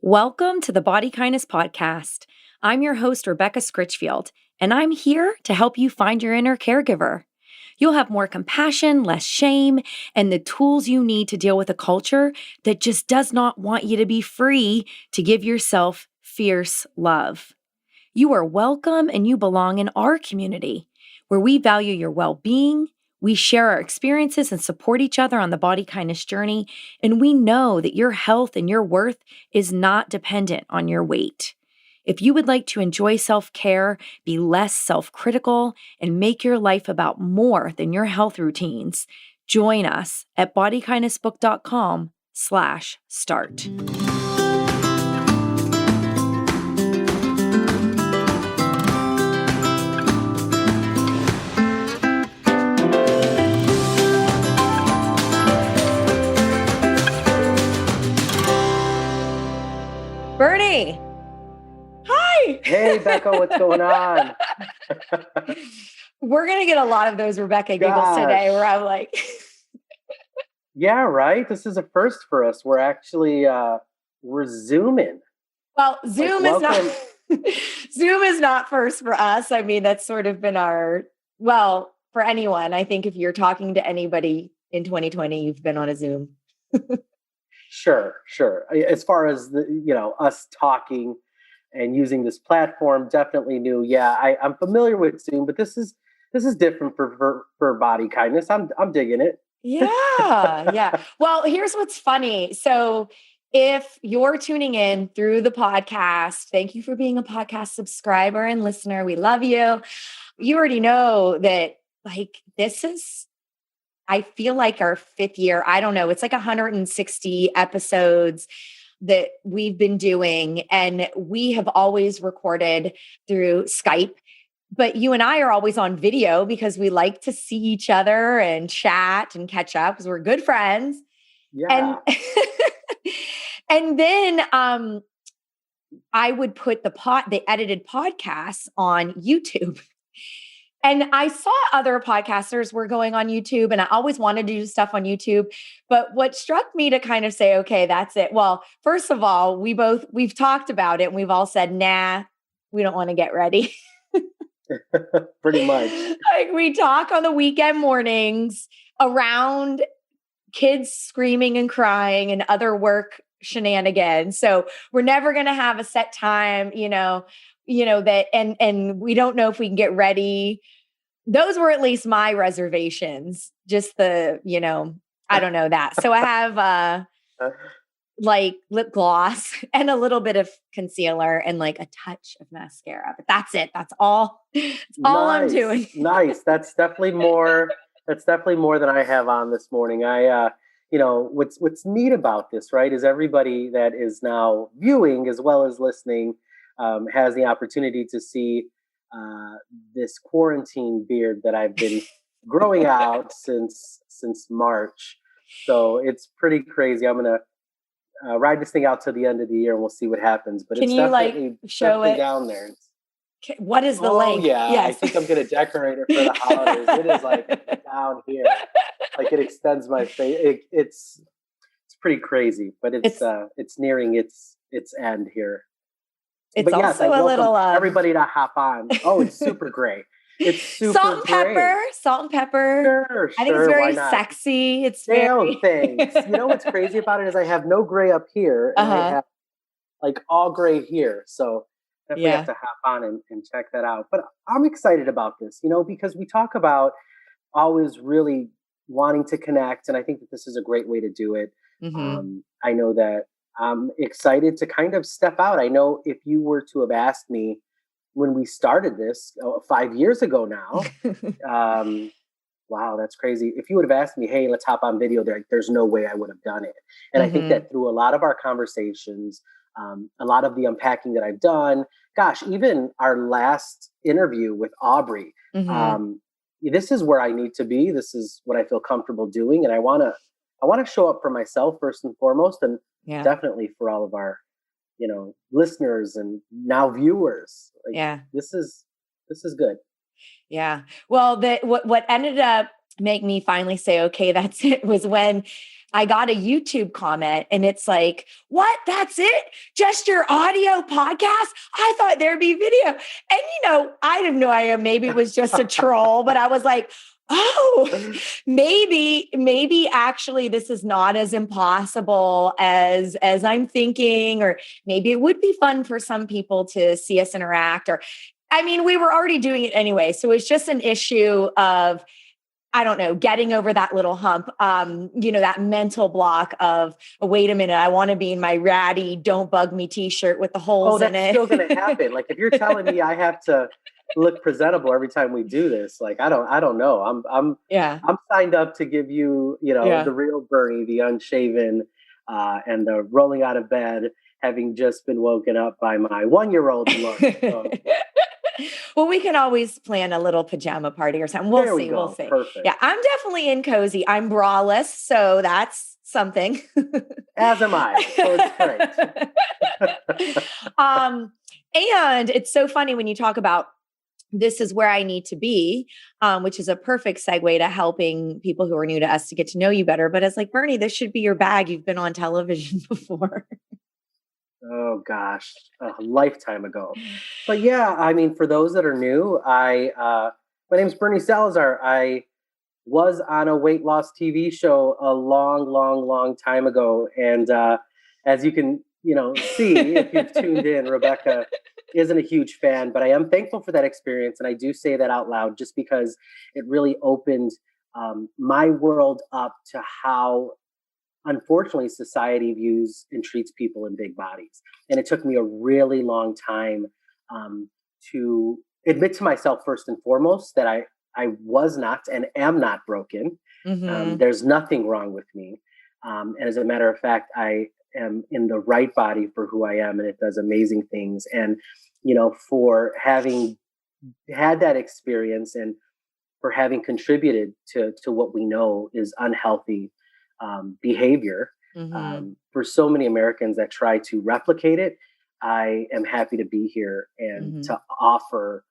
Welcome to the Body Kindness Podcast. I'm your host, Rebecca Scritchfield, and I'm here to help you find your inner caregiver. You'll have more compassion, less shame, and the tools you need to deal with a culture that just does not want you to be free to give yourself fierce love. You are welcome and you belong in our community, where we value your well-being. We share our experiences and support each other on the body kindness journey, and we know that your health and your worth is not dependent on your weight. If you would like to enjoy self-care, be less self-critical, and make your life about more than your health routines, join us at bodykindnessbook.com/start. Bernie. Hi. Hey, Becca, what's going on? We're going to get a lot of those Rebecca giggles today where I'm like... Yeah, right? This is a first for us. We're actually, we're Zooming. Well, Zoom is not first for us. I mean, that's sort of been for anyone. I think if you're talking to anybody in 2020, you've been on a Zoom. Sure. As far as us talking and using this platform, definitely new. Yeah, I'm familiar with Zoom, but this is different for body kindness. I'm digging it. Yeah. Well, here's what's funny. So if you're tuning in through the podcast, thank you for being a podcast subscriber and listener. We love you. You already know that this is, I feel like our fifth year. I don't know. It's like 160 episodes that we've been doing, and we have always recorded through Skype. But you and I are always on video because we like to see each other and chat and catch up because we're good friends. Yeah. And then I would put the edited podcasts on YouTube. And I saw other podcasters were going on YouTube, and I always wanted to do stuff on YouTube. But what struck me to kind of say, okay, that's it. Well, first of all, we've talked about it and we've all said, nah, we don't want to get ready. Pretty much. We talk on the weekend mornings around kids screaming and crying and other work shenanigans. So we're never going to have a set time, that, and we don't know if we can get ready. Those were at least my reservations. Just I don't know that. So I have lip gloss and a little bit of concealer and a touch of mascara, but that's it. That's all. All I'm doing. Nice. That's definitely more than I have on this morning. What's neat about this, right, is everybody that is now viewing as well as listening has the opportunity to see this quarantine beard that I've been growing out since March. So it's pretty crazy. I'm gonna ride this thing out to the end of the year, and we'll see what happens. But it's definitely show it down there. What is the link? Yeah, yes. I think I'm gonna decorate it for the holidays. It is down here, it extends my face. It's pretty crazy, but it's nearing its end here. It's but also yes, a little everybody to hop on. Oh, it's super great. It's super salt and pepper. Sure. I think it's very sexy. It's very thanks. You know what's crazy about it is I have no gray up here, and I have all gray here. So definitely have to hop on and check that out. But I'm excited about this, because we talk about always really wanting to connect, and I think that this is a great way to do it. Mm-hmm. I know that I'm excited to kind of step out. I know if you were to have asked me when we started this 5 years ago now, wow, that's crazy. If you would have asked me, hey, let's hop on video, there's no way I would have done it. And I think that through a lot of our conversations, a lot of the unpacking that I've done, gosh, even our last interview with Aubrey, this is where I need to be. This is what I feel comfortable doing. And I want to show up for myself first and foremost, and definitely for all of our, listeners and now viewers. This is good. Yeah. Well, what ended up make me finally say, okay, that's it, was when I got a YouTube comment and it's like, what? That's it? Just your audio podcast? I thought there'd be video. And, I have no idea. Maybe it was just a troll, but I was like, oh, maybe actually this is not as impossible as I'm thinking, or maybe it would be fun for some people to see us interact. Or, I mean, we were already doing it anyway. So it's just an issue of, I don't know, getting over that little hump, that mental block of, oh, wait a minute, I want to be in my ratty, don't bug me t-shirt with the holes in that's it. still going to happen. Like if you're telling me I have to look presentable every time we do this, like I don't know. I'm signed up to give you, the real Bernie, the unshaven, and the rolling out of bed, having just been woken up by my 1-year-old look. So. Well, we can always plan a little pajama party or something. We'll see. We'll see. Perfect. Yeah, I'm definitely in cozy. I'm braless, so that's something. As am I. So it's great. And it's so funny when you talk about this is where I need to be, which is a perfect segue to helping people who are new to us to get to know you better. But it's like, Bernie, this should be your bag. You've been on television before. Oh gosh, a lifetime ago. But yeah, I mean, for those that are new, my name's Bernie Salazar. I was on a weight loss TV show a long, long, long time ago, and as you can, see if you've tuned in, Rebecca isn't a huge fan, but I am thankful for that experience, and I do say that out loud just because it really opened my world up to how unfortunately society views and treats people in big bodies. And it took me a really long time to admit to myself first and foremost that I was not and am not broken. Mm-hmm. There's nothing wrong with me. And as a matter of fact, I am in the right body for who I am, and it does amazing things. And, for having had that experience and for having contributed to what we know is unhealthy behavior, Mm-hmm. for so many Americans that try to replicate it, I am happy to be here and Mm-hmm. to offer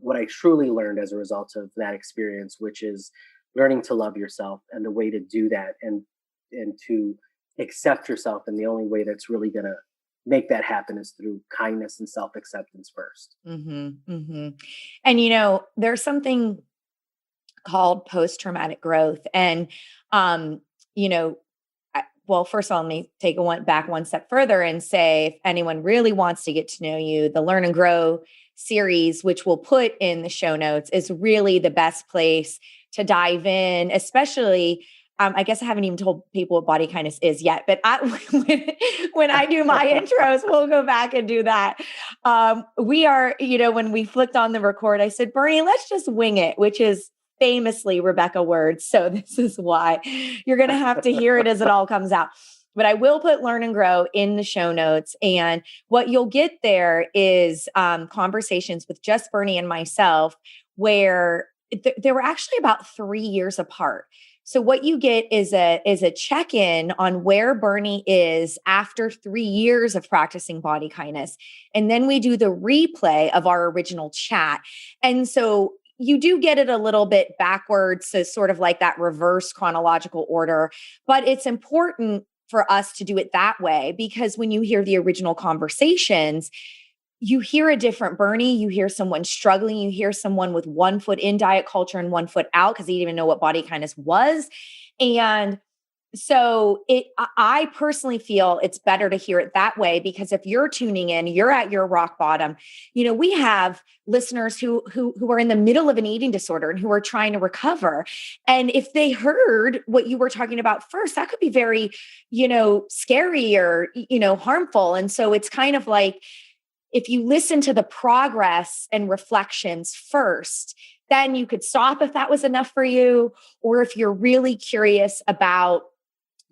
what I truly learned as a result of that experience, which is learning to love yourself, and the way to do that and to accept yourself. And the only way that's really going to make that happen is through kindness and self-acceptance first. Mm-hmm. Mm-hmm. And there's something called post-traumatic growth. And you know, well, first of all, let me take one step further and say, if anyone really wants to get to know you, the Learn and Grow series, which we'll put in the show notes, is really the best place to dive in, especially. I guess I haven't even told people what body kindness is yet, but when I do my intros, we'll go back and do that. We are, when we flicked on the record, I said, Bernie, let's just wing it, which is famously Rebecca words. So this is why you're going to have to hear it as it all comes out. But I will put Learn and Grow in the show notes. And what you'll get there is conversations with just Bernie and myself, where they were actually about 3 years apart. So what you get is a check-in on where Bernie is after 3 years of practicing body kindness. And then we do the replay of our original chat. And so you do get it a little bit backwards, so sort of like that reverse chronological order, but it's important for us to do it that way, because when you hear the original conversations, you hear a different Bernie, you hear someone struggling, you hear someone with 1 foot in diet culture and 1 foot out because he didn't even know what body kindness was. And so I personally feel it's better to hear it that way, because if you're tuning in, you're at your rock bottom. We have listeners who are in the middle of an eating disorder and who are trying to recover. And if they heard what you were talking about first, that could be very, scary or, harmful. And so it's kind of like, if you listen to the progress and reflections first, then you could stop if that was enough for you. Or if you're really curious about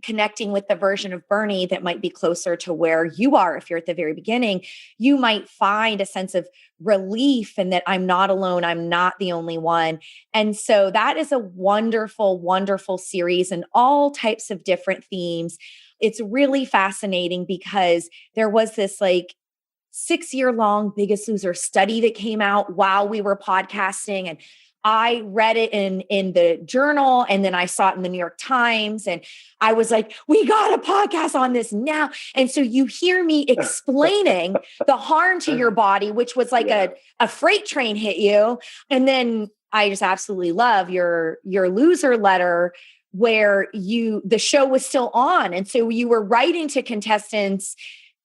connecting with the version of Bernie that might be closer to where you are, if you're at the very beginning, you might find a sense of relief and that I'm not alone. I'm not the only one. And so that is a wonderful, wonderful series and all types of different themes. It's really fascinating because there was this 6-year-long Biggest Loser study that came out while we were podcasting. And I read it in the journal, and then I saw it in the New York Times, and I was like, we got a podcast on this now. And so you hear me explaining the harm to your body, which was like a freight train hit you. And then I just absolutely love your loser letter where the show was still on. And so you were writing to contestants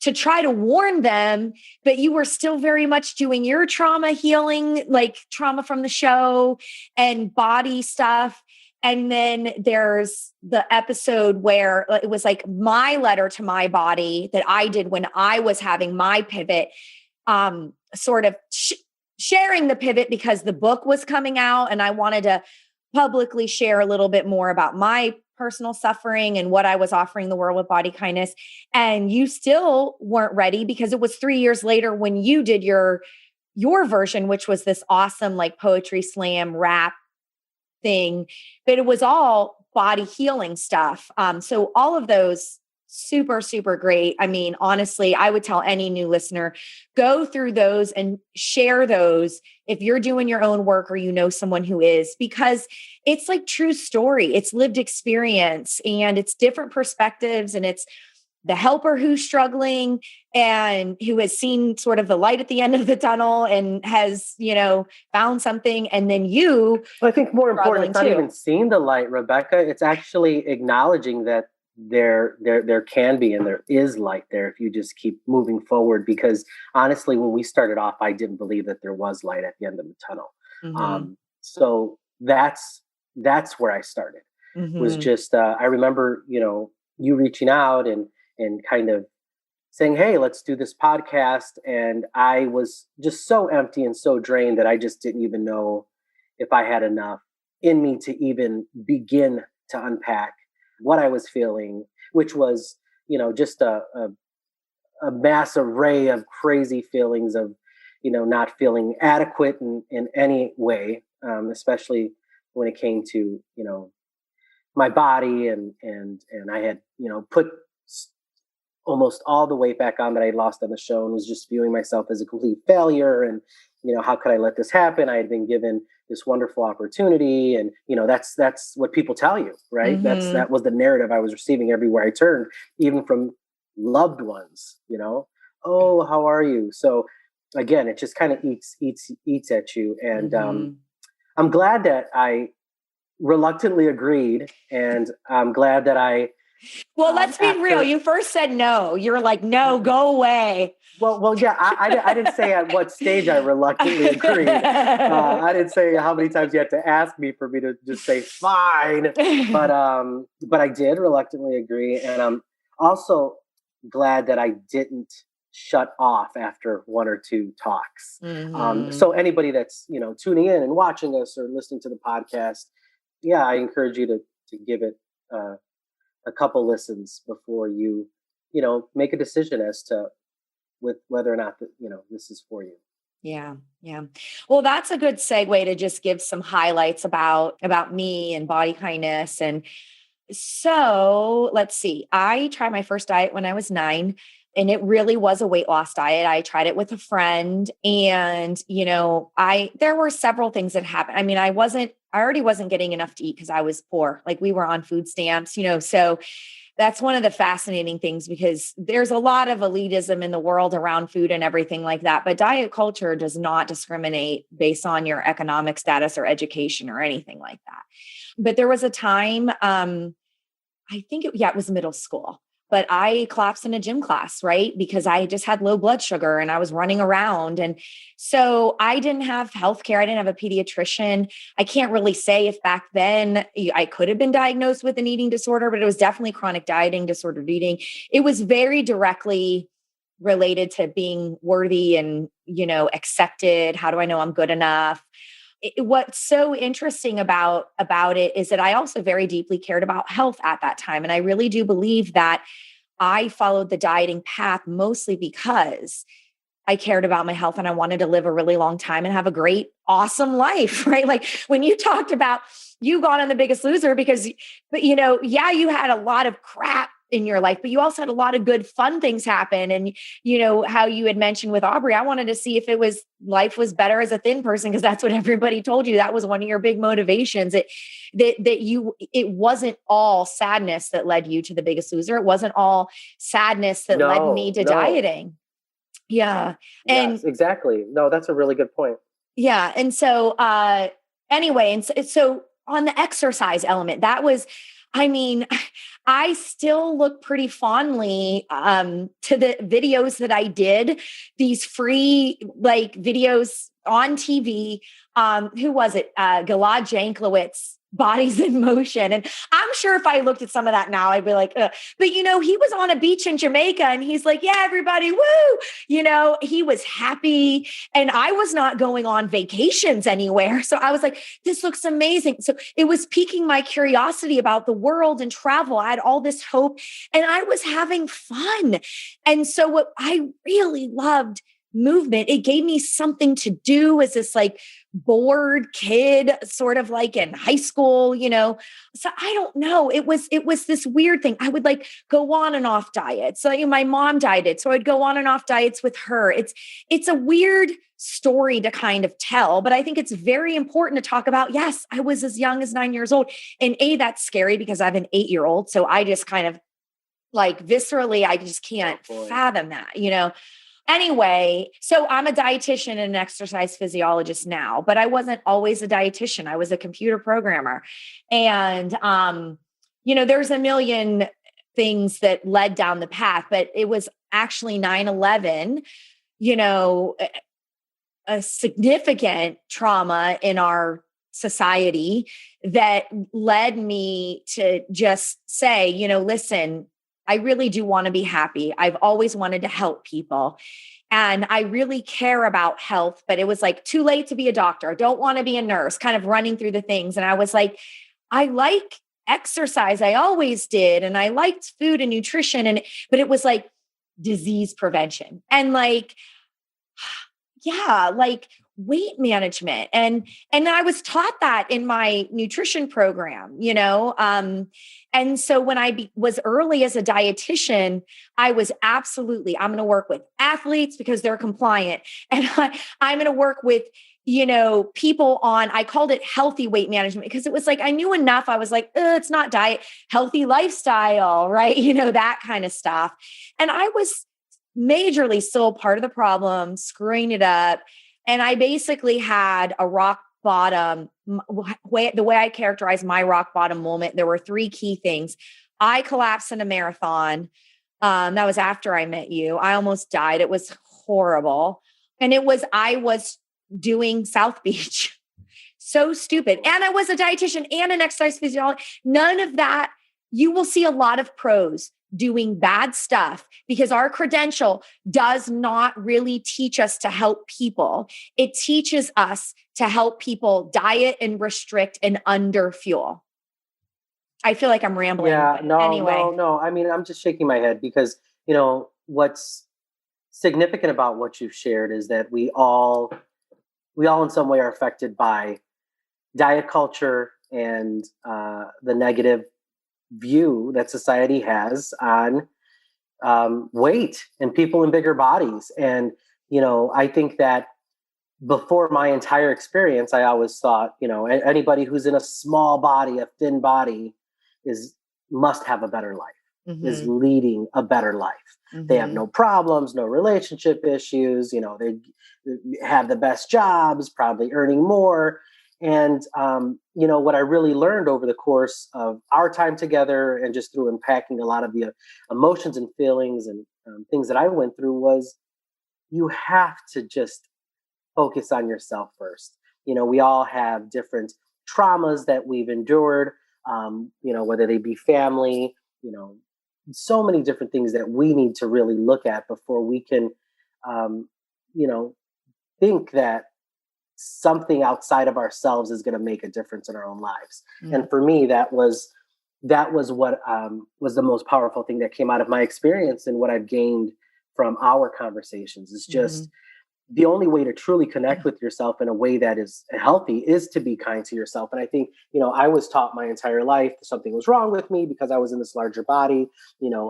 to try to warn them, but you were still very much doing your trauma healing, like trauma from the show and body stuff. And then there's the episode where it was like my letter to my body that I did when I was having my pivot, sort of sharing the pivot because the book was coming out and I wanted to publicly share a little bit more about my personal suffering and what I was offering the world with body kindness. And you still weren't ready because it was 3 years later when you did your version, which was this awesome like poetry slam rap thing, but it was all body healing stuff. So all of those super, super great. I mean, honestly, I would tell any new listener, go through those and share those if you're doing your own work or you know someone who is, because it's like true story. It's lived experience and it's different perspectives, and it's the helper who's struggling and who has seen sort of the light at the end of the tunnel and has, found something. And then you, I think more important, it's not even seeing the light, Rebecca. It's actually acknowledging that there can be and there is light there if you just keep moving forward. Because honestly, when we started off, I didn't believe that there was light at the end of the tunnel. Mm-hmm. So that's where I started. Mm-hmm. Was just I remember you reaching out and kind of saying, hey, let's do this podcast. And I was just so empty and so drained that I just didn't even know if I had enough in me to even begin to unpack what I was feeling, which was, just a mass array of crazy feelings of, not feeling adequate in any way, especially when it came to, my body and I had, put almost all the weight back on that I had lost on the show and was just viewing myself as a complete failure. And, how could I let this happen? I had been given this wonderful opportunity. And, that's what people tell you, right? Mm-hmm. That was the narrative I was receiving everywhere I turned, even from loved ones, oh, how are you? So again, it just kind of eats at you. And Mm-hmm. I'm glad that I reluctantly agreed. And I'm glad that Well, let's be real. You first said no. You were like, no, go away. Well, yeah, I didn't say at what stage I reluctantly agreed. I didn't say how many times you had to ask me for me to just say fine. But I did reluctantly agree. And I'm also glad that I didn't shut off after one or two talks. Mm-hmm. So anybody that's, tuning in and watching us or listening to the podcast, yeah, I encourage you to give it a couple listens before you, make a decision as to with whether or not this is for you. Yeah. Yeah. Well, that's a good segue to just give some highlights about me and body kindness. And so let's see, I tried my first diet when I was 9. And it really was a weight loss diet. I tried it with a friend and, there were several things that happened. I mean, I already wasn't getting enough to eat because I was poor. Like we were on food stamps, so that's one of the fascinating things because there's a lot of elitism in the world around food and everything like that. But diet culture does not discriminate based on your economic status or education or anything like that. But there was a time, I think it was middle school. But I collapsed in a gym class, right? Because I just had low blood sugar and I was running around. And so I didn't have healthcare. I didn't have a pediatrician. I can't really say if back then I could have been diagnosed with an eating disorder, but it was definitely chronic dieting, disordered eating. It was very directly related to being worthy and, accepted. How do I know I'm good enough? What's so interesting about it is that I also very deeply cared about health at that time. And I really do believe that I followed the dieting path mostly because I cared about my health and I wanted to live a really long time and have a great, awesome life, right? Like when you talked about you got on The Biggest Loser because, but you had a lot of crap in your life, but you also had a lot of good fun things happen. And how you had mentioned with Aubrey, I wanted to see if life was better as a thin person, because that's what everybody told you. That was one of your big motivations. It wasn't all sadness that led you to The Biggest Loser. It wasn't all sadness that led me to dieting. Yeah. And yes, exactly. No, that's a really good point. yeah. And so, anyway, and so on the exercise element, that was, I mean, I still look pretty fondly to the videos that I did, these free videos on TV. Who was it? Gilad Janklowitz, Bodies in Motion. And I'm sure if I looked at some of that now, I'd be like, ugh. But he was on a beach in Jamaica and he's like, yeah, everybody, woo. He was happy. And I was not going on vacations anywhere. So I was like, this looks amazing. So it was piquing my curiosity about the world and travel. I had all this hope and I was having fun. And so what I really loved movement, it gave me something to do as this bored kid, sort of like in high school, So I don't know. It was this weird thing. I would go on and off diets. So my mom dieted, so I'd go on and off diets with her. It's a weird story to kind of tell, but I think it's very important to talk about. Yes, I was as young as 9 years old. And that's scary because I have an 8-year-old. So I just kind of viscerally, I just can't fathom that, Anyway, so I'm a dietitian and an exercise physiologist now, but I wasn't always a dietitian. I was a computer programmer. And, there's a million things that led down the path, but it was actually 9/11, a significant trauma in our society that led me to just say, listen, I really do want to be happy. I've always wanted to help people. And I really care about health, but it was too late to be a doctor. I don't want to be a nurse, kind of running through the things. And I was like, I like exercise. I always did. And I liked food and nutrition. But it was disease prevention and weight management. And I was taught that in my nutrition program, and so when I was early as a dietitian, I was absolutely, I'm going to work with athletes because they're compliant. And I'm going to work with, people on, I called it healthy weight management because it was I knew enough. I was it's not diet, healthy lifestyle, right? That kind of stuff. And I was majorly still part of the problem, screwing it up. And I basically had a rock bottom, the way I characterize my rock bottom moment, there were 3 key things. I collapsed in a marathon. That was after I met you. I almost died. It was horrible. And I was doing South Beach. So stupid. And I was a dietitian and an exercise physiologist. None of that. You will see a lot of pros doing bad stuff because our credential does not really teach us to help people. It teaches us to help people diet and restrict and under fuel. I feel like I'm rambling. Yeah, anyway. no. I mean, I'm just shaking my head because, what's significant about what you've shared is that we all in some way are affected by diet culture and the negative view that society has on weight and people in bigger bodies. And, I think that before my entire experience, I always thought, anybody who's in a small body, a thin body must have a better life, is leading a better life. They have no problems, no relationship issues, they have the best jobs, probably earning more. And, what I really learned over the course of our time together and just through unpacking a lot of the emotions and feelings and things that I went through was you have to just focus on yourself first. We all have different traumas that we've endured, whether they be family, so many different things that we need to really look at before we can, think that something outside of ourselves is going to make a difference in our own lives. And for me, that was what was the most powerful thing that came out of my experience and what I've gained from our conversations is just the only way to truly connect with yourself in a way that is healthy is to be kind to yourself. And I think, I was taught my entire life that something was wrong with me because I was in this larger body.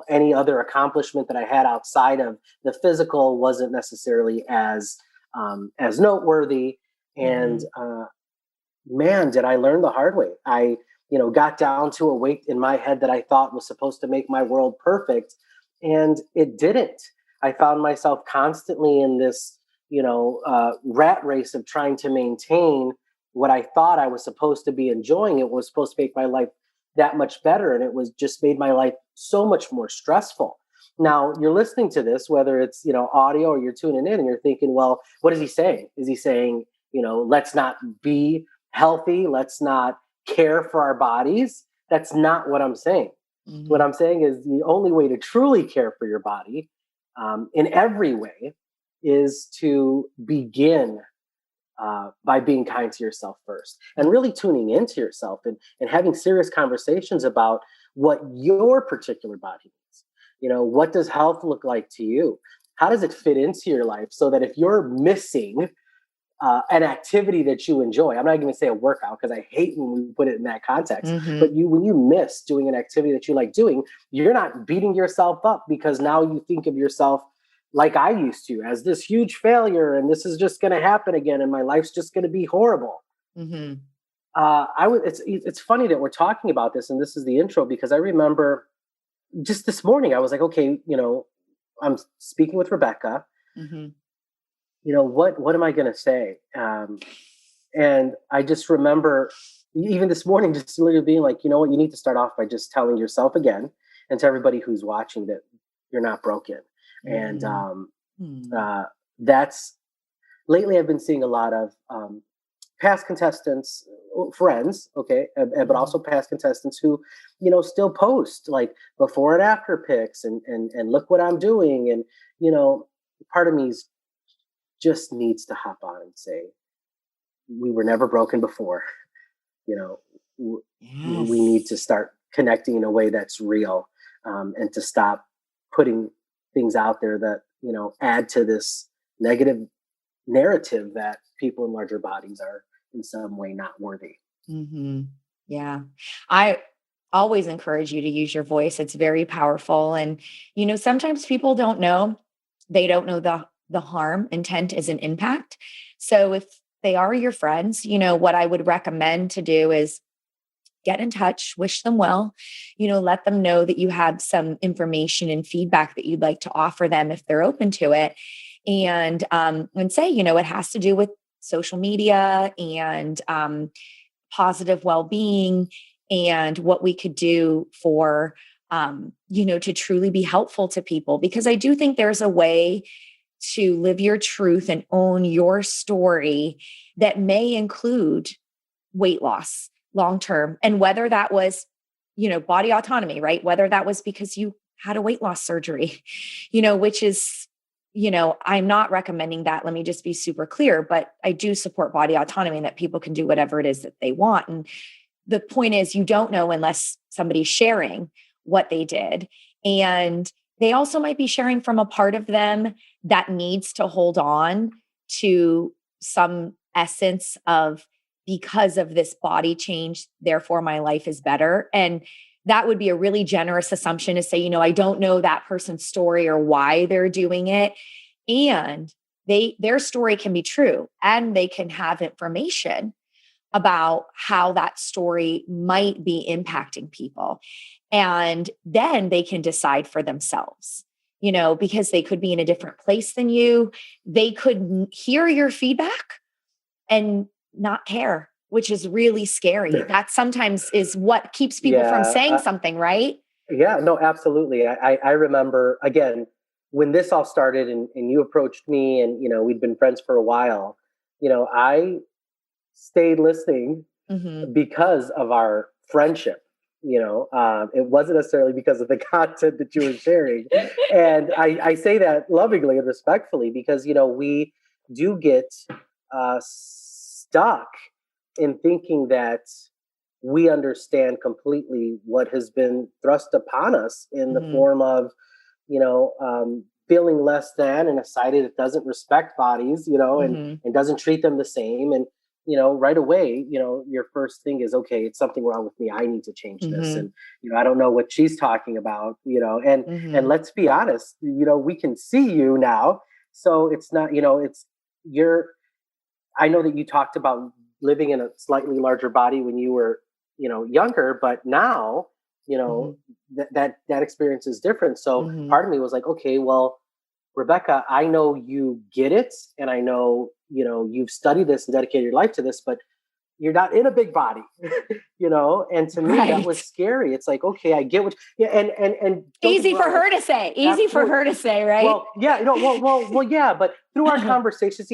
Any other accomplishment that I had outside of the physical wasn't necessarily as noteworthy. And man, did I learn the hard way. I, got down to a weight in my head that I thought was supposed to make my world perfect, and it didn't. I found myself constantly in this, rat race of trying to maintain what I thought I was supposed to be enjoying. It was supposed to make my life that much better, and it was just made my life so much more stressful. Now you're listening to this, whether it's, audio or you're tuning in and you're thinking, well, what is he saying? Is he saying, let's not be healthy? Let's not care for our bodies? That's not what I'm saying. What I'm saying is the only way to truly care for your body, in every way, is to begin by being kind to yourself first, and really tuning into yourself, and having serious conversations about what your particular body needs. What does health look like to you? How does it fit into your life, so that if you're missing an activity that you enjoy, I'm not going to say a workout because I hate when we put it in that context, but when you miss doing an activity that you like doing, you're not beating yourself up because now you think of yourself like I used to, as this huge failure, and this is just going to happen again, and my life's just going to be horrible. It's funny that we're talking about this, and this is the intro, because I remember just this morning I was like, okay, I'm speaking with Rebecca. What am I going to say? And I just remember, even this morning, just literally being like, you know what, you need to start off by just telling yourself again, and to everybody who's watching, that you're not broken. And that's, lately I've been seeing a lot of past contestants, friends, okay, but also past contestants who, still post like before and after pics, and look what I'm doing. And, part of me just needs to hop on and say, we were never broken before. We need to start connecting in a way that's real, and to stop putting things out there that, add to this negative narrative that people in larger bodies are in some way not worthy. Yeah. I always encourage you to use your voice. It's very powerful. And, sometimes people don't know, they don't know the harm. Intent is an impact. So if they are your friends, what I would recommend to do is get in touch, wish them well, let them know that you have some information and feedback that you'd like to offer them if they're open to it. And say, it has to do with social media and positive well-being, and what we could do for, to truly be helpful to people. Because I do think there's a way to live your truth and own your story that may include weight loss long-term. And whether that was, body autonomy, right? Whether that was because you had a weight loss surgery, which is, I'm not recommending that. Let me just be super clear, but I do support body autonomy, and that people can do whatever it is that they want. And the point is, you don't know unless somebody's sharing what they did. And they also might be sharing from a part of them that needs to hold on to some essence of, because of this body change, therefore my life is better. And that would be a really generous assumption to say, I don't know that person's story or why they're doing it. And their story can be true, and they can have information about how that story might be impacting people. And then they can decide for themselves, because they could be in a different place than you. They could hear your feedback and not care, which is really scary. That sometimes is what keeps people from saying something, right? Yeah, no, absolutely. I remember, again, when this all started, and you approached me, and, we'd been friends for a while, I stayed listening because of our friendship. It wasn't necessarily because of the content that you were sharing. And I say that lovingly and respectfully, because, we do get stuck in thinking that we understand completely what has been thrust upon us in the form of, feeling less than in a society that doesn't respect bodies, and doesn't treat them the same. And, right away, your first thing is, okay, it's something wrong with me. I need to change this. And, I don't know what she's talking about, and let's be honest, we can see you now. So it's not, I know that you talked about living in a slightly larger body when you were, younger, but now, that experience is different. So part of me was like, okay, well, Rebecca, I know you get it. And I know, you've studied this and dedicated your life to this, but you're not in a big body, and to me that was scary. It's like, okay, I get what, yeah. And easy for her to say, right? Well, yeah, well, yeah, but through our conversations,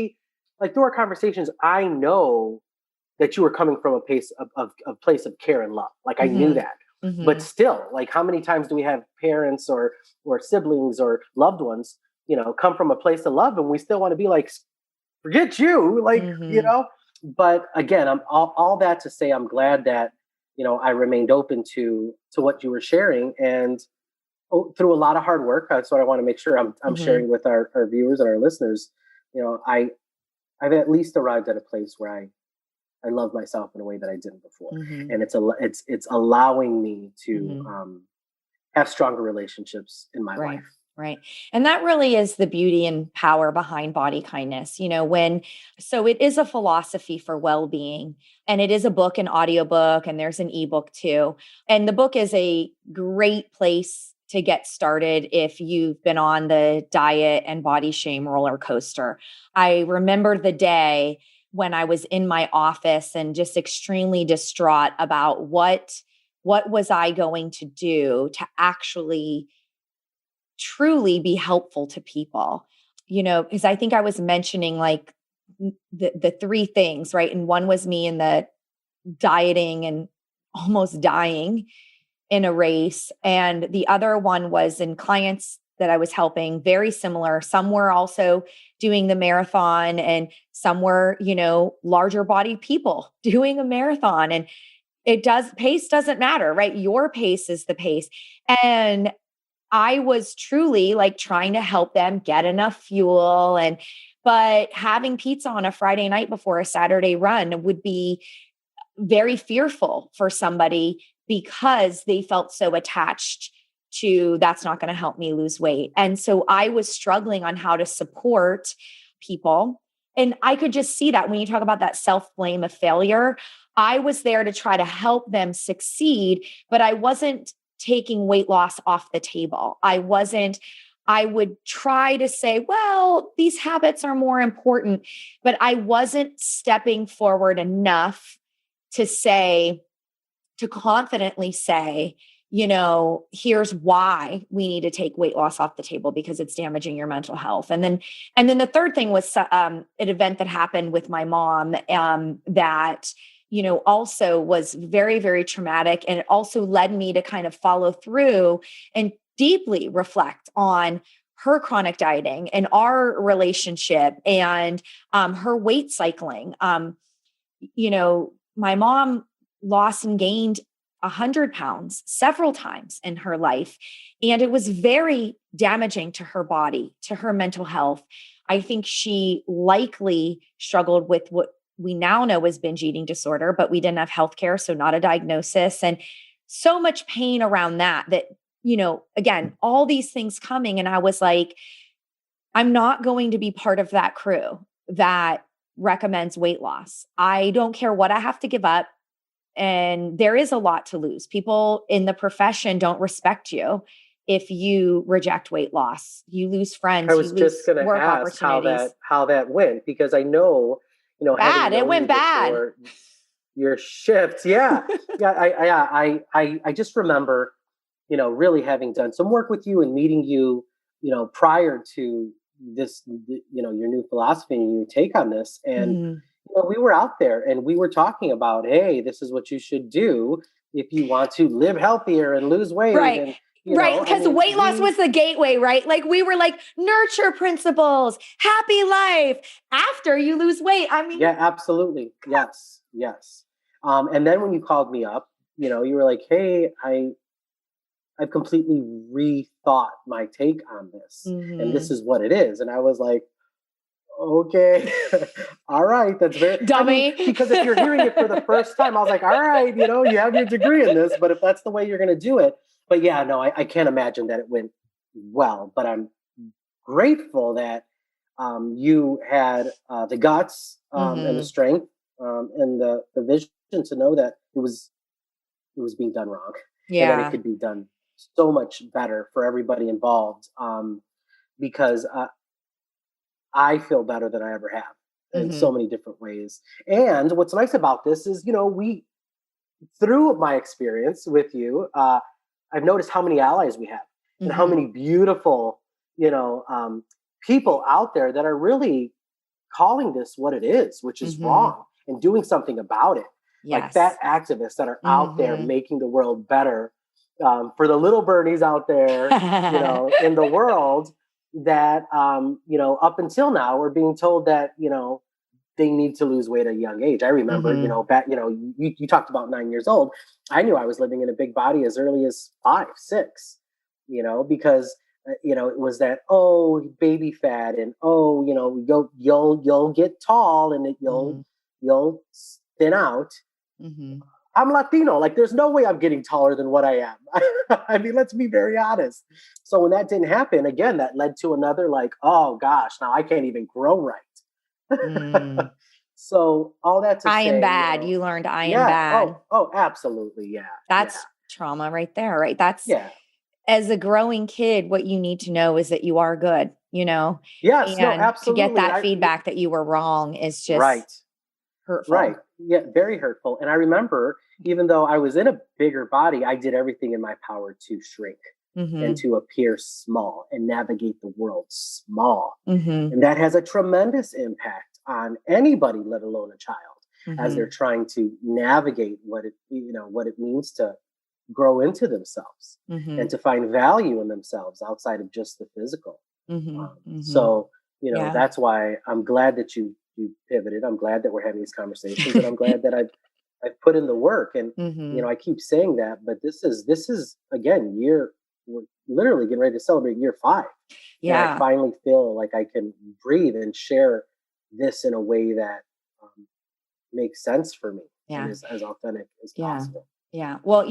I know that you were coming from a place of care and love. Like I knew that. But still, like how many times do we have parents or siblings or loved ones, come from a place of love, and we still want to be like, forget you, like, But again, I'm all that to say, I'm glad that, I remained open to what you were sharing, and through a lot of hard work. That's what I want to make sure I'm sharing with our viewers and our listeners. I've at least arrived at a place where I love myself in a way that I didn't before, and it's allowing me to have stronger relationships in my life. Right. And that really is the beauty and power behind body kindness. So it is a philosophy for well-being, and it is a book, an audiobook, and there's an ebook too. And the book is a great place to get started if you've been on the diet and body shame roller coaster. I remember the day when I was in my office and just extremely distraught about what was I going to do to actually truly be helpful to people, because I think I was mentioning like the three things, right? And one was me in the dieting and almost dying in a race. And the other one was in clients that I was helping, very similar. Some were also doing the marathon, and some were, larger body people doing a marathon. And pace doesn't matter, right? Your pace is the pace. And I was truly like trying to help them get enough fuel, but having pizza on a Friday night before a Saturday run would be very fearful for somebody because they felt so attached to that's not going to help me lose weight. And so I was struggling on how to support people. And I could just see that when you talk about that self-blame of failure, I was there to try to help them succeed, but I wasn't taking weight loss off the table. I would try to say, well, these habits are more important, but I wasn't stepping forward enough to confidently say, here's why we need to take weight loss off the table because it's damaging your mental health. And then the third thing was an event that happened with my mom that also was very, very traumatic. And it also led me to kind of follow through and deeply reflect on her chronic dieting and our relationship and her weight cycling. My mom lost and gained 100 pounds several times in her life. And it was very damaging to her body, to her mental health. I think she likely struggled with what we now know is binge eating disorder, but we didn't have healthcare, so not a diagnosis. And so much pain around that, again, all these things coming. And I was like, I'm not going to be part of that crew that recommends weight loss. I don't care what I have to give up. And there is a lot to lose. People in the profession don't respect you if you reject weight loss. You lose friends. I was just going to ask how that went, because I know, bad. It went bad. Your shift. Yeah. I just remember, really having done some work with you and meeting you, prior to this, your new philosophy and your take on this. And, we were out there and we were talking about, hey, this is what you should do if you want to live healthier and lose weight. Right. And, right. Because weight loss was the gateway, right? Like we were like nurture principles, happy life after you lose weight. Yeah, absolutely. Yes. And then when you called me up, you were like, hey, I I've completely rethought my take on this, and this Mm-hmm. is what it is. And I was like, okay, all right, that's very, I mean, Dummy. because if you're hearing it for the first time, I was like, all right, you have your degree in this, but if that's the way you're going to do it, but yeah, no, I can't imagine that it went well, but I'm grateful that you had the guts and the Mm-hmm. strength and the vision to know that it was being done wrong and that it Yeah. could be done so much better for everybody involved because I feel better than I ever have in Mm-hmm. so many different ways. And what's nice about this is, we, through my experience with you, I've noticed how many allies we have and how Mm-hmm. many beautiful, you know, um, people out there that are really calling this what it is, which is Mm-hmm. wrong, and doing something about it. Like Yes. fat activists that are out there Mm-hmm. making the world better for the little birdies out there, in the world that, up until now, we're being told that, they need to lose weight at a young age. I remember, Mm-hmm. back, you talked about 9 years old. I knew I was living in a big body as early as 5, 6, because it was that, oh, baby fat, and oh, you'll get tall, and Mm-hmm. you'll thin out. Mm-hmm. I'm Latino. Like, there's no way I'm getting taller than what I am. I mean, let's be very honest. So when that didn't happen, again, that led to another, like, oh gosh, now I can't even grow right. Mm. So all that to I am say, bad. You learned I am yeah, bad. absolutely, yeah, yeah, That's trauma right there, right? That's yeah, as a growing kid, what you need to know is that you are good, yes, no, and to get absolutely, and that feedback that you were wrong is just right. Right. hurtful. Yeah, very hurtful. And I remember, even though I was in a bigger body, I did everything in my power to shrink and Mhm. to appear small and navigate the world small. Mhm. And that has a tremendous impact on anybody, let alone a child, as they're Mhm. trying to navigate what it means to grow into themselves and Mhm. to find value in themselves outside of just the physical. Mhm. Mhm. So, Yeah. that's why I'm glad that you pivoted. I'm glad that we're having these conversations, and I'm glad that I've put in the work. And Mhm. I keep saying that, but this is again we're literally getting ready to celebrate year 5, and I Yeah. finally feel like I can breathe and share this in a way that um, makes sense for me and Yeah. is as authentic as Yeah. possible. Yeah. Well,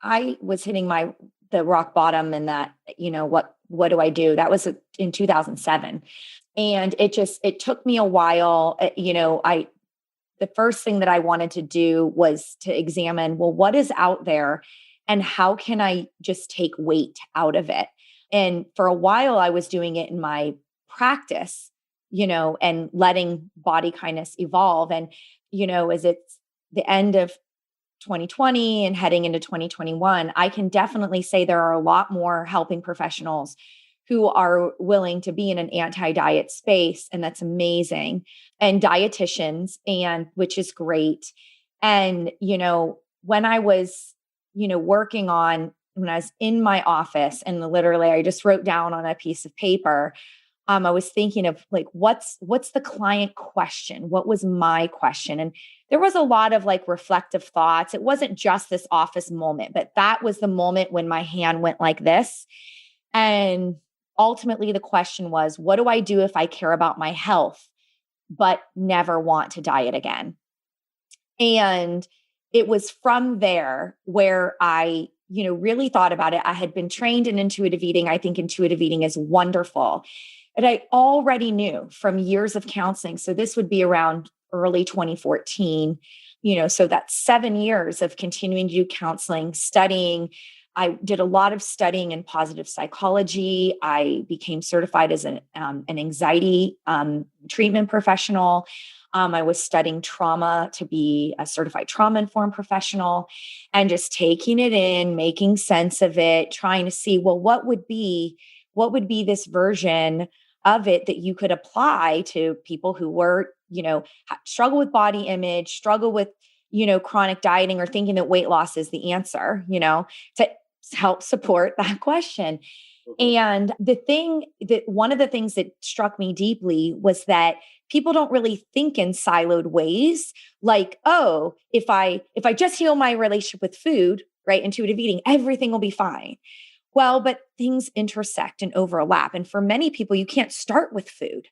I was hitting the rock bottom and that, what do I do? That was in 2007. And it took me a while. The first thing that I wanted to do was to examine, well, what is out there and how can I just take weight out of it? And for a while, I was doing it in my practice, and letting body kindness evolve. And, as it's the end of 2020 and heading into 2021, I can definitely say there are a lot more helping professionals who are willing to be in an anti-diet space, and that's amazing, and dietitians, and which is great. And when I was working on, when I was in my office, and literally I just wrote down on a piece of paper, I was thinking of like, what's the client question? What was my question? And there was a lot of like reflective thoughts. It wasn't just this office moment, but that was the moment when my hand went like this. And ultimately the question was, what do I do if I care about my health, but never want to diet again? And it was from there where I, really thought about it. I had been trained in intuitive eating. I think intuitive eating is wonderful. And I already knew from years of counseling. So this would be around early 2014, so that's 7 years of continuing to do counseling, studying. I did a lot of studying in positive psychology. I became certified as an anxiety treatment professional. I was studying trauma to be a certified trauma informed professional, and just taking it in, making sense of it, trying to see, well, what would be this version of it that you could apply to people who were, struggle with body image, struggle with, chronic dieting, or thinking that weight loss is the answer, to help support that question. Mhm. And one of the things that struck me deeply was that people don't really think in siloed ways. Like, oh, if I just heal my relationship with food, right? Intuitive eating, everything will be fine. Well, but things intersect and overlap. And for many people, you can't start with food,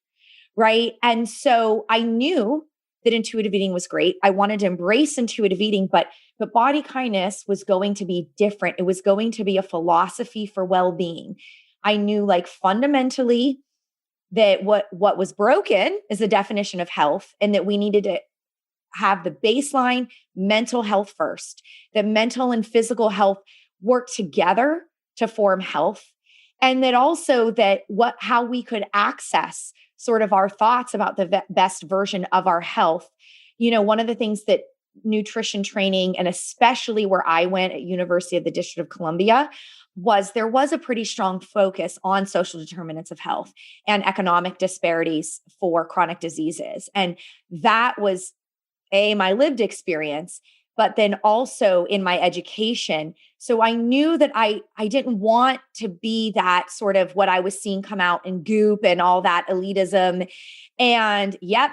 right? And so I knew that intuitive eating was great. I wanted to embrace intuitive eating, but body kindness was going to be different. It was going to be a philosophy for well-being. I knew like fundamentally that what was broken is the definition of health, and that we needed to have the baseline mental health first, that mental and physical health work together to form health. And that also that how we could access sort of our thoughts about the best version of our health. One of the things that nutrition training, and especially where I went at University of the District of Columbia, there was a pretty strong focus on social determinants of health and economic disparities for chronic diseases. And that was my lived experience, but then also in my education. So I knew that I didn't want to be that sort of what I was seeing come out in Goop and all that elitism. And yep,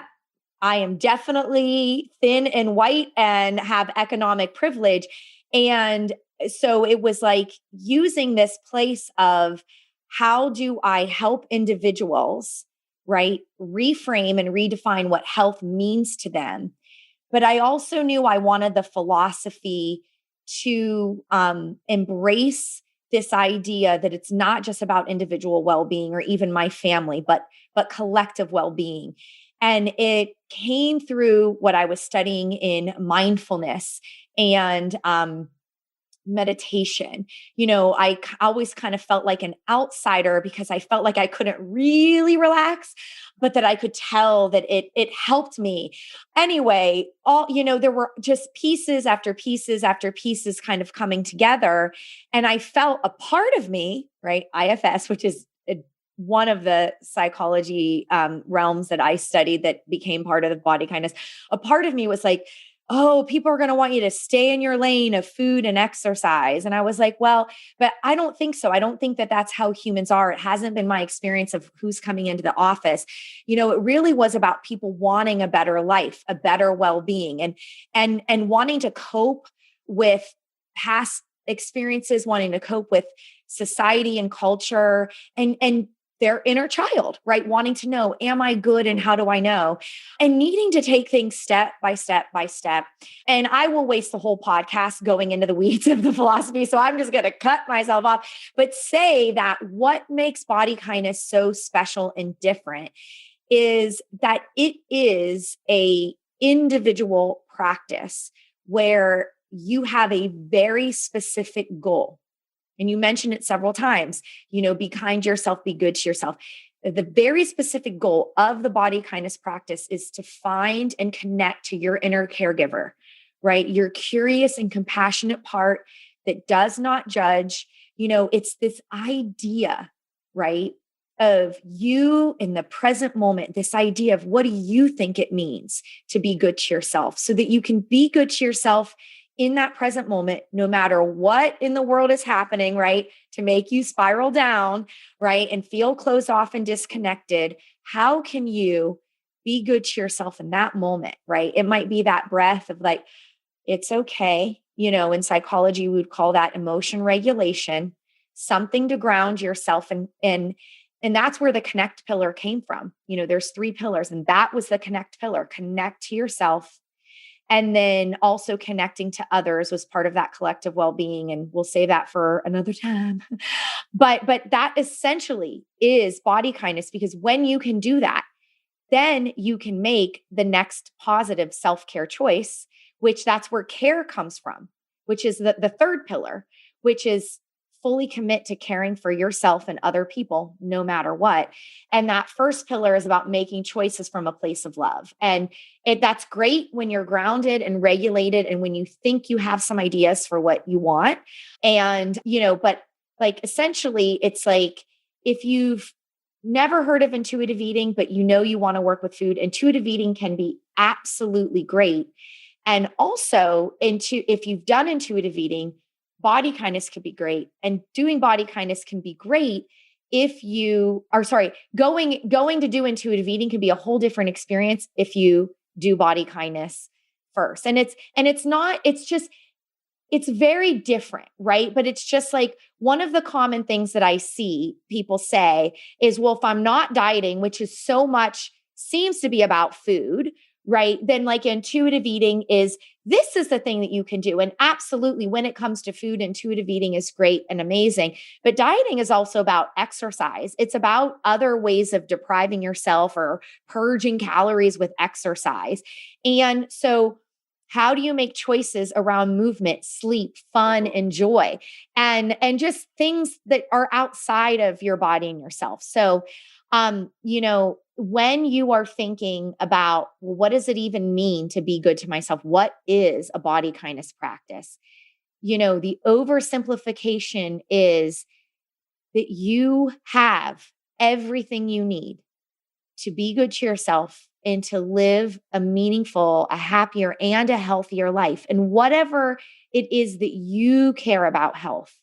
I am definitely thin and white and have economic privilege. And so it was like using this place of how do I help individuals, right, reframe and redefine what health means to them. But I also knew I wanted the philosophy to embrace this idea that it's not just about individual well-being or even my family, but collective well-being. And it came through what I was studying in mindfulness and meditation. I always kind of felt like an outsider because I felt like I couldn't really relax, but that I could tell that it helped me. Anyway, there were just pieces after pieces after pieces kind of coming together. And I felt a part of me, right? IFS, which is one of the psychology realms that I studied that became part of the body kindness. A part of me was like, oh, people are going to want you to stay in your lane of food and exercise. And I was like, well, but I don't think so. I don't think that that's how humans are. It hasn't been my experience of who's coming into the office. It really was about people wanting a better life, a better well-being, and wanting to cope with past experiences, wanting to cope with society and culture and their inner child, right? Wanting to know, am I good and how do I know? And needing to take things step by step by step. And I will waste the whole podcast going into the weeds of the philosophy. So I'm just going to cut myself off, but say that what makes body kindness so special and different is that it is a individual practice where you have a very specific goal. And you mentioned it several times, be kind to yourself, be good to yourself. The very specific goal of the body kindness practice is to find and connect to your inner caregiver, right? Your curious and compassionate part that does not judge. It's this idea, right, of you in the present moment, this idea of what do you think it means to be good to yourself so that you can be good to yourself in that present moment, no matter what in the world is happening, right? To make you spiral down, right? And feel closed off and disconnected. How can you be good to yourself in that moment, right? It might be that breath of like, it's okay. In psychology, we would call that emotion regulation, something to ground yourself. And that's where the connect pillar came from. There's 3 pillars, and that was the connect pillar. Connect to yourself. And then also connecting to others was part of that collective well-being. And we'll save that for another time. But that essentially is body kindness, because when you can do that, then you can make the next positive self-care choice, which that's where care comes from, which is the 3rd pillar, which is fully commit to caring for yourself and other people, no matter what. And that 1st pillar is about making choices from a place of love. And that's great when you're grounded and regulated and when you think you have some ideas for what you want. And, but like essentially it's like if you've never heard of intuitive eating, but you want to work with food, intuitive eating can be absolutely great. And also if you've done intuitive eating, body kindness can be great. And doing body kindness can be great if you are going to do intuitive eating can be a whole different experience if you do body kindness first. And it's just it's very different, right? But it's just like one of the common things that I see people say is, well, if I'm not dieting, which is so much seems to be about food, right? Then like intuitive eating is this is the thing that you can do. And absolutely, when it comes to food, intuitive eating is great and amazing. But dieting is also about exercise. It's about other ways of depriving yourself or purging calories with exercise. And so, how do you make choices around movement, sleep, fun, and joy, and just things that are outside of your body and yourself? So, when you are thinking about, well, what does it even mean to be good to myself? What is a body kindness practice? The oversimplification is that you have everything you need to be good to yourself and to live a meaningful, a happier, and a healthier life. And whatever it is that you care about health,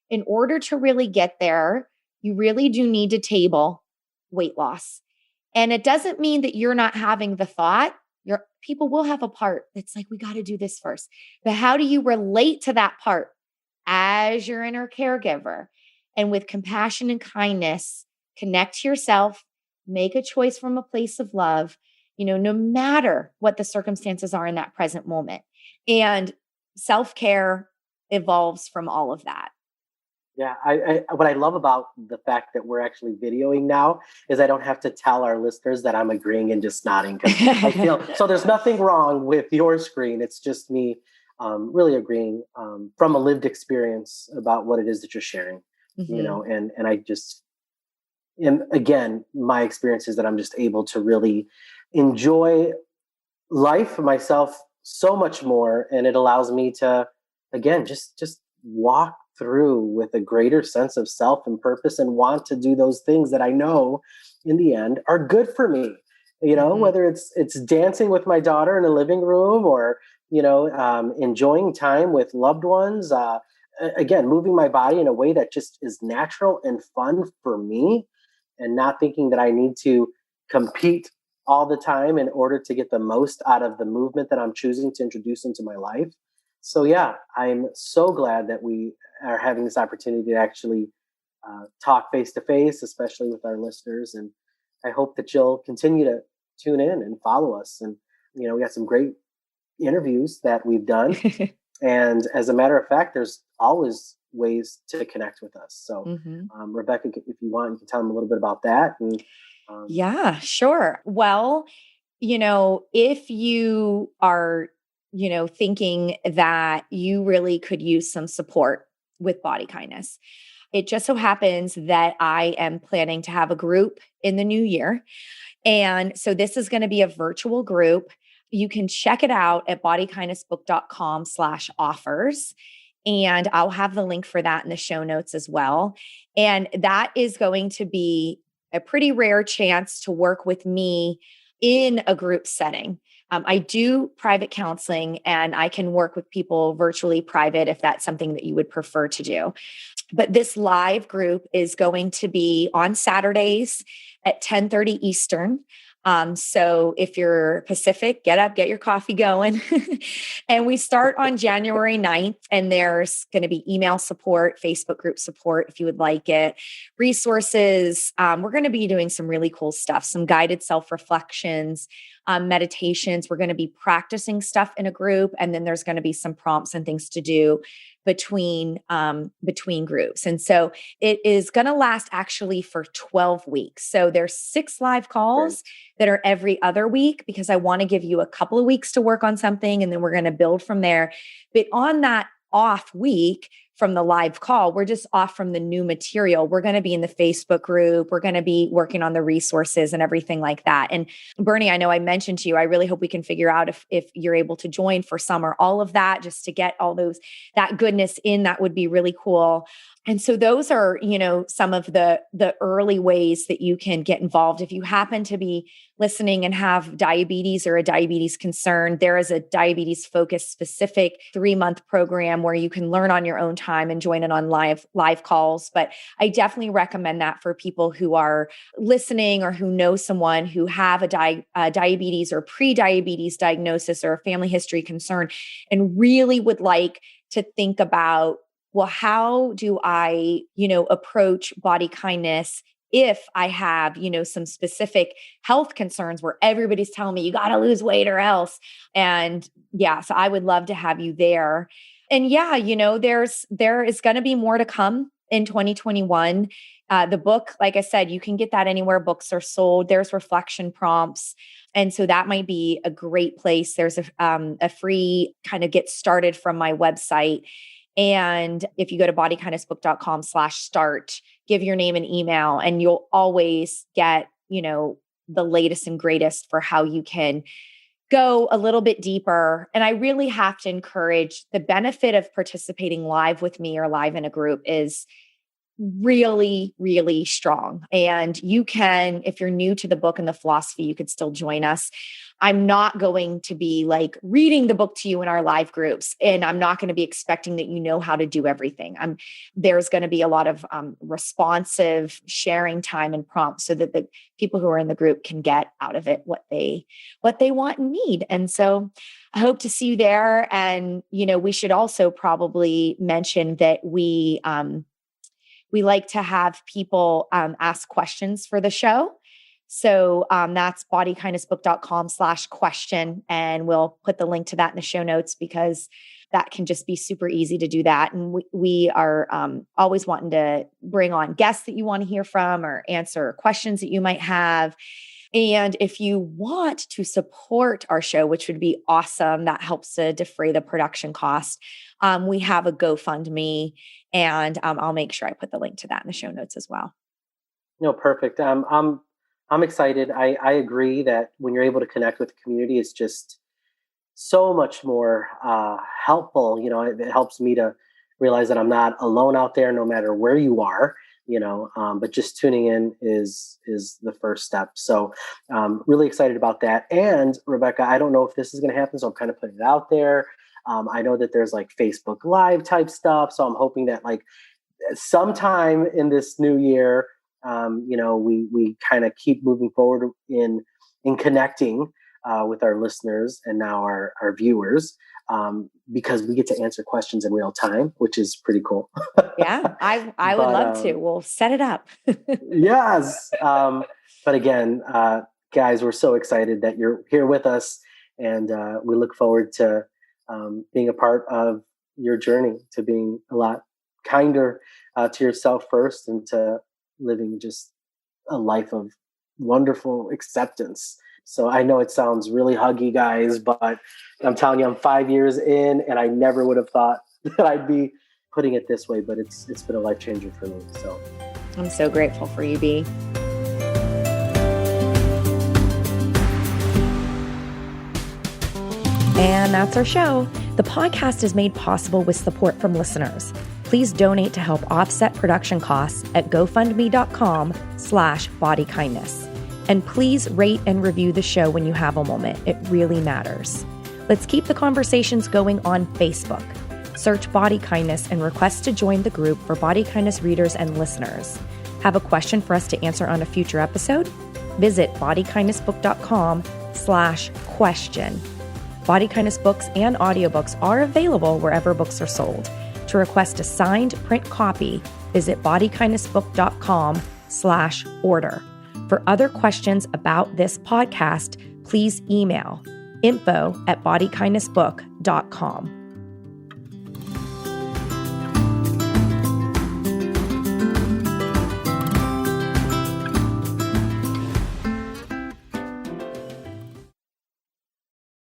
in order to really get there, you really do need to table weight loss. And it doesn't mean that you're not having the thought. Your people will have a part that's like, we got to do this first. But how do you relate to that part as your inner caregiver? And with compassion and kindness, connect to yourself, make a choice from a place of love, no matter what the circumstances are in that present moment. And self-care evolves from all of that. Yeah, what I love about the fact that we're actually videoing now is I don't have to tell our listeners that I'm agreeing and just nodding, because I feel so. There's nothing wrong with your screen. It's just me really agreeing from a lived experience about what it is that you're sharing. Mm-hmm. And I just, and again, my experience is that I'm just able to really enjoy life myself so much more, and it allows me to, again, just walk through with a greater sense of self and purpose, and want to do those things that I know in the end are good for me. Mm-hmm. Whether it's dancing with my daughter in a living room, or enjoying time with loved ones. Again, moving my body in a way that just is natural and fun for me, and not thinking that I need to compete all the time in order to get the most out of the movement that I'm choosing to introduce into my life. So yeah, I'm so glad that we are having this opportunity to actually talk face to face, especially with our listeners. And I hope that you'll continue to tune in and follow us. And we got some great interviews that we've done. And as a matter of fact, there's always ways to connect with us. So, Mm-hmm. Rebecca, if you want, you can tell them a little bit about that. And Yeah, sure. Well, if you are, thinking that you really could use some support with body kindness, it just so happens that I am planning to have a group in the new year. And so this is going to be a virtual group. You can check it out at bodykindnessbook.com/offers. And I'll have the link for that in the show notes as well. And that is going to be a pretty rare chance to work with me in a group setting. I do private counseling, and I can work with people virtually private if that's something that you would prefer to do. But this live group is going to be on Saturdays at 10:30 Eastern. So if you're Pacific, get up, get your coffee going. And we start on January 9th, and there's going to be email support, Facebook group support if you would like it, resources. We're going to be doing some really cool stuff, some guided self-reflections, meditations. We're going to be practicing stuff in a group, and then there's going to be some prompts and things to do between groups. And so it is going to last actually for 12 weeks. So there's 6 live calls that are every other week, because I want to give you a couple of weeks to work on something, and then we're going to build from there. But on that off week from the live call, we're just off from the new material. We're going to be in the Facebook group. We're going to be working on the resources and everything like that. And Bernie, I know I mentioned to you, I really hope we can figure out if you're able to join for some or all of that, just to get all that goodness in. That would be really cool. And so those are, some of the early ways that you can get involved. If you happen to be listening and have diabetes or a diabetes concern, there is a diabetes focused specific 3-month program where you can learn on your own time and join it on live calls. But I definitely recommend that for people who are listening or who know someone who have a diabetes or pre-diabetes diagnosis or a family history concern and really would like to think about, well, how do I, approach body kindness if I have, some specific health concerns where everybody's telling me you got to lose weight or else. And yeah, so I would love to have you there. And yeah, there is going to be more to come in 2021. The book, like I said, you can get that anywhere books are sold. There's reflection prompts. And so that might be a great place. There's a free kind of get started from my website. And if you go to bodykindnessbook.com/start, give your name and email, and you'll always get, the latest and greatest for how you can go a little bit deeper. And I really have to encourage the benefit of participating live with me or live in a group is really, really strong. And you can, if you're new to the book and the philosophy, you could still join us. I'm not going to be like reading the book to you in our live groups, and I'm not going to be expecting that you know how to do everything. There's going to be a lot of responsive sharing time and prompts so that the people who are in the group can get out of it what they want and need. And so I hope to see you there. And, we should also probably mention that we like to have people ask questions for the show. So that's bodykindnessbook.com/question. And we'll put the link to that in the show notes because that can just be super easy to do that. And we are always wanting to bring on guests that you want to hear from or answer questions that you might have. And if you want to support our show, which would be awesome, that helps to defray the production cost. We have a GoFundMe, and I'll make sure I put the link to that in the show notes as well. No, perfect. I'm excited. I agree that when you're able to connect with the community, it's just so much more helpful. It helps me to realize that I'm not alone out there, no matter where you are. But just tuning in is the first step. So really excited about that. And Rebecca, I don't know if this is going to happen, so I'm kind of putting it out there. I know that there's like Facebook Live type stuff. So I'm hoping that like sometime in this new year, we kind of keep moving forward in connecting with our listeners and now our viewers, because we get to answer questions in real time, which is pretty cool. Yeah, I would love to. We'll set it up. Yes. But again, guys, we're so excited that you're here with us, and we look forward to being a part of your journey to being a lot kinder to yourself first, and to living just a life of wonderful acceptance. So I know it sounds really huggy, guys, but I'm telling you, I'm 5 years in, and I never would have thought that I'd be putting it this way, but it's been a life changer for me. So I'm so grateful for you, B. And that's our show. The podcast is made possible with support from listeners. Please donate to help offset production costs at gofundme.com/bodykindness. And please rate and review the show when you have a moment. It really matters. Let's keep the conversations going on Facebook. Search Body Kindness and request to join the group for Body Kindness readers and listeners. Have a question for us to answer on a future episode? Visit bodykindnessbook.com/question. Body Kindness books and audiobooks are available wherever books are sold. To request a signed print copy, visit bodykindnessbook.com/order. For other questions about this podcast, please email info@bodykindnessbook.com.